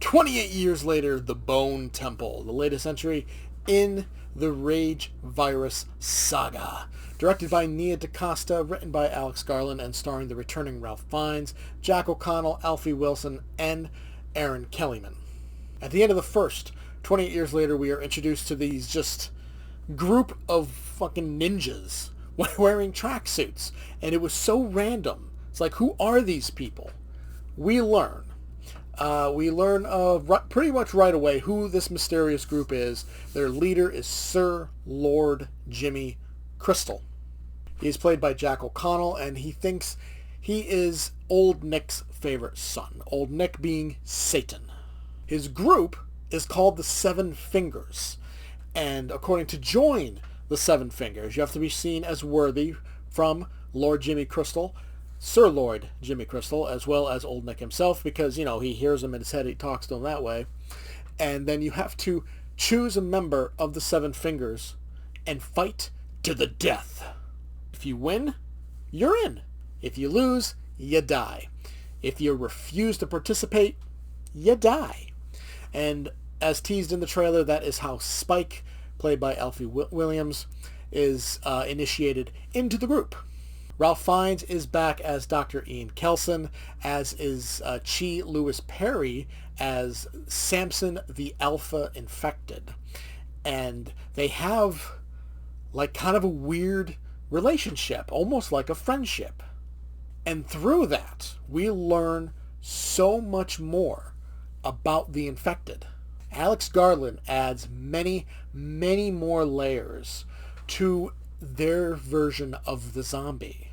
28 years later, The Bone Temple, the latest entry in the Rage Virus saga. Directed by Nia DaCosta, written by Alex Garland, and starring the returning Ralph Fiennes, Jack O'Connell, Alfie Wilson, and Aaron Kellyman. At the end of the first, 28 years later, we are introduced to these just group of fucking ninjas wearing tracksuits. And it was so random. It's like, who are these people? We learn pretty much right away who this mysterious group is. Their leader is Sir Lord Jimmy Crystal. He's played by Jack O'Connell, and he thinks he is Old Nick's favorite son, Old Nick being Satan. His group is called the Seven Fingers, and according to join the Seven Fingers, you have to be seen as worthy from Lord Jimmy Crystal, Sir Lord Jimmy Crystal, as well as Old Nick himself, because, he hears him in his head, he talks to him that way. And then you have to choose a member of the Seven Fingers and fight to the death. If you win, you're in. If you lose, you die. If you refuse to participate, you die. And as teased in the trailer, that is how Spike, played by Alfie Williams, is initiated into the group. Ralph Fiennes is back as Dr. Ian Kelson, as is Chi Lewis Perry as Samson the Alpha Infected. And they have kind of a weird relationship, almost like a friendship. And through that, we learn so much more about the infected. Alex Garland adds many, many more layers to their version of the zombie.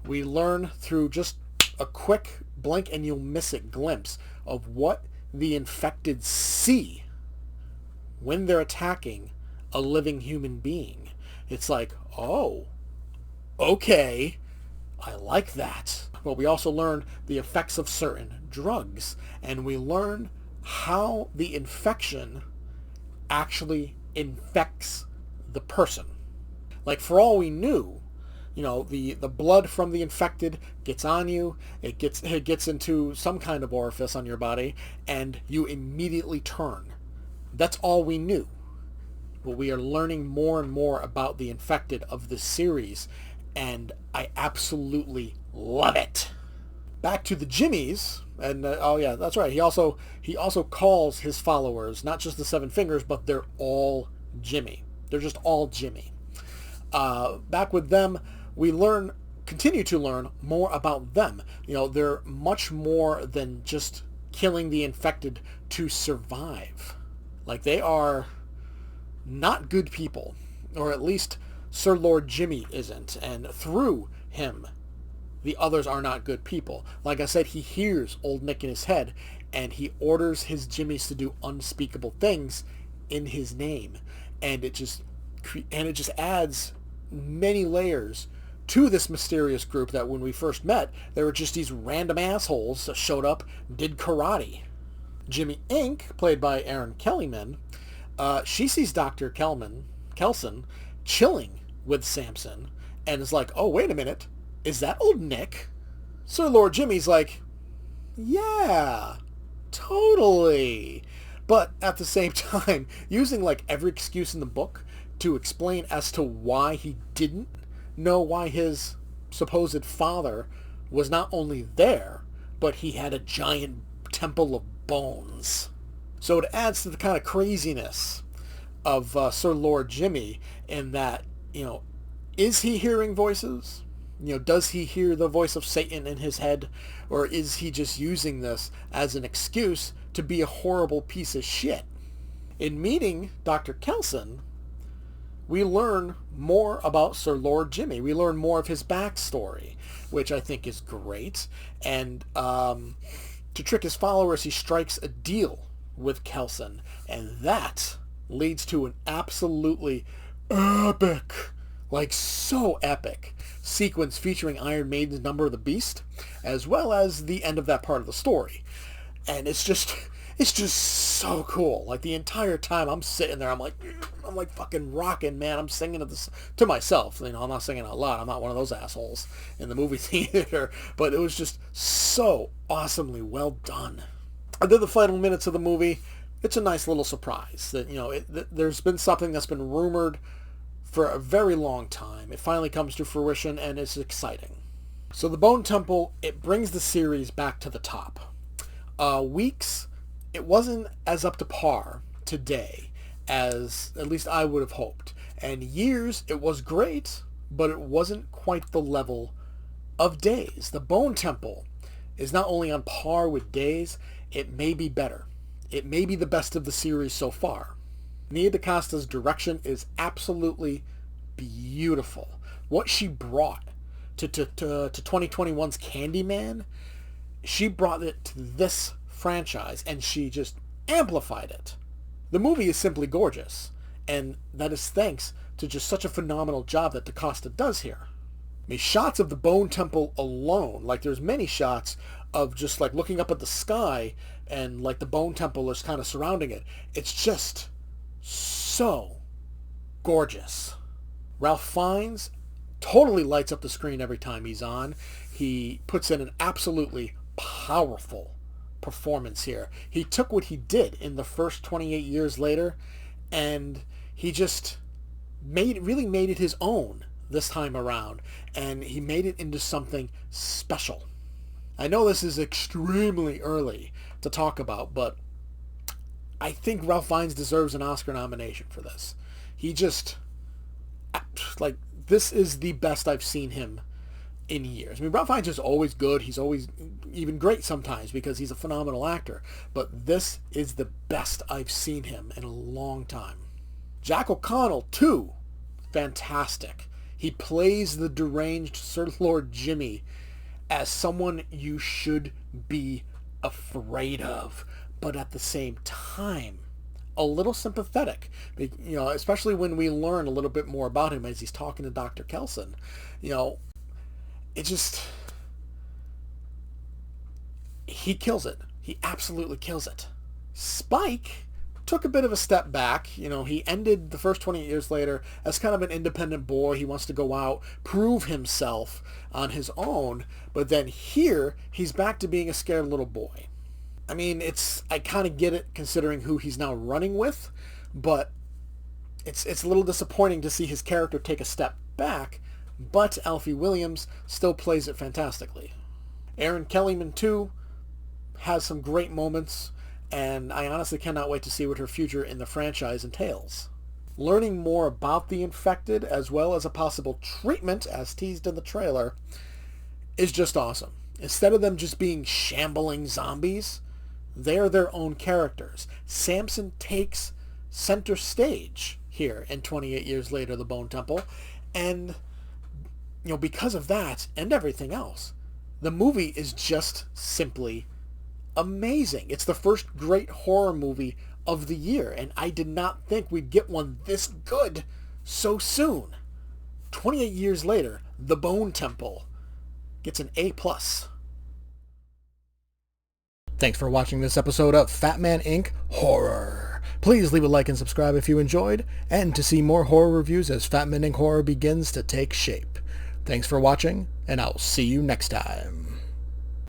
We learn through just a quick blink and you'll miss it glimpse of what the infected see when they're attacking a living human being. It's like, oh, okay, I like that. But we also learn the effects of certain drugs, and we learn how the infection actually infects the person. Like, for all we knew, the blood from the infected gets on you, it gets into some kind of orifice on your body, and you immediately turn. That's all we knew. But we are learning more and more about the infected of this series, and I absolutely love it. Back to the Jimmies, and oh yeah, that's right. He also calls his followers not just the Seven Fingers, but they're all Jimmy. They're just all Jimmy. Back with them, we continue to learn more about them. They're much more than just killing the infected to survive. Like, they are not good people, or at least Sir Lord Jimmy isn't, and through him, the others are not good people. Like I said, he hears Old Nick in his head, and he orders his Jimmies to do unspeakable things in his name, and it just adds many layers to this mysterious group that when we first met, they were just these random assholes that showed up, did karate. Jimmy Inc, played by Aaron Kellyman, she sees Dr. Kelson chilling with Samson, and is like, oh, wait a minute, is that Old Nick? Sir Lord Jimmy's like, yeah, totally. But at the same time, using every excuse in the book to explain as to why he didn't know why his supposed father was not only there, but he had a giant temple of bones. So it adds to the kind of craziness of Sir Lord Jimmy in that, is he hearing voices? Does he hear the voice of Satan in his head? Or is he just using this as an excuse to be a horrible piece of shit? In meeting Dr. Kelson, we learn more about Sir Lord Jimmy. We learn more of his backstory, which I think is great. And to trick his followers, he strikes a deal with Kelson. And that leads to an absolutely epic, so epic sequence featuring Iron Maiden's Number of the Beast, as well as the end of that part of the story. And it's just so cool. The entire time I'm sitting there, I'm fucking rocking, man. I'm singing to myself. I'm not singing out loud. I'm not one of those assholes in the movie theater. But it was just so awesomely well done. And then the final minutes of the movie, it's a nice little surprise that, there's been something that's been rumored for a very long time. It finally comes to fruition, and it's exciting. So the Bone Temple, it brings the series back to the top. Weeks, it wasn't as up to par today as at least I would have hoped. And years, it was great, but it wasn't quite the level of Days. The Bone Temple is not only on par with Days, it may be better. It may be the best of the series so far. Nia DaCosta's direction is absolutely beautiful. What she brought to 2021's Candyman, she brought it to this franchise, and she just amplified it. The movie is simply gorgeous, and that is thanks to just such a phenomenal job that DaCosta does here. I mean, shots of the Bone Temple alone, like there's many shots of just like looking up at the sky and like the Bone Temple is kind of surrounding it. It's just so gorgeous. Ralph Fiennes totally lights up the screen every time he's on. He puts in an absolutely powerful performance here. He took what he did in the first 28 years later, and he just really made it his own this time around, and he made it into something special. I know this is extremely early to talk about, but I think Ralph Fiennes deserves an Oscar nomination for this. He just, like, this is the best I've seen him in years. I mean, Ralph Fiennes is always good. He's always even great sometimes because he's a phenomenal actor. But this is the best I've seen him in a long time. Jack O'Connell, too, fantastic. He plays the deranged Sir Lord Jimmy as someone you should be afraid of, but at the same time, a little sympathetic. Especially when we learn a little bit more about him as he's talking to Dr. Kelson. It just, he kills it. He absolutely kills it. Spike took a bit of a step back. He ended the first 28 years later as kind of an independent boy. He wants to go out, prove himself on his own. But then here, he's back to being a scared little boy. I mean, I kind of get it considering who he's now running with, but it's a little disappointing to see his character take a step back, but Alfie Williams still plays it fantastically. Erin Kellyman, too, has some great moments, and I honestly cannot wait to see what her future in the franchise entails. Learning more about the infected, as well as a possible treatment, as teased in the trailer, is just awesome. Instead of them just being shambling zombies, they're their own characters. Samson takes center stage here in 28 years later, The Bone Temple, and because of that and everything else, the movie is just simply amazing. It's the first great horror movie of the year, and I did not think we'd get one this good so soon. 28 years later, The Bone Temple gets an A+. Thanks for watching this episode of Fatman Inc Horror. Please leave a like and subscribe if you enjoyed, and to see more horror reviews as Fatman Inc Horror begins to take shape. Thanks for watching, and I'll see you next time.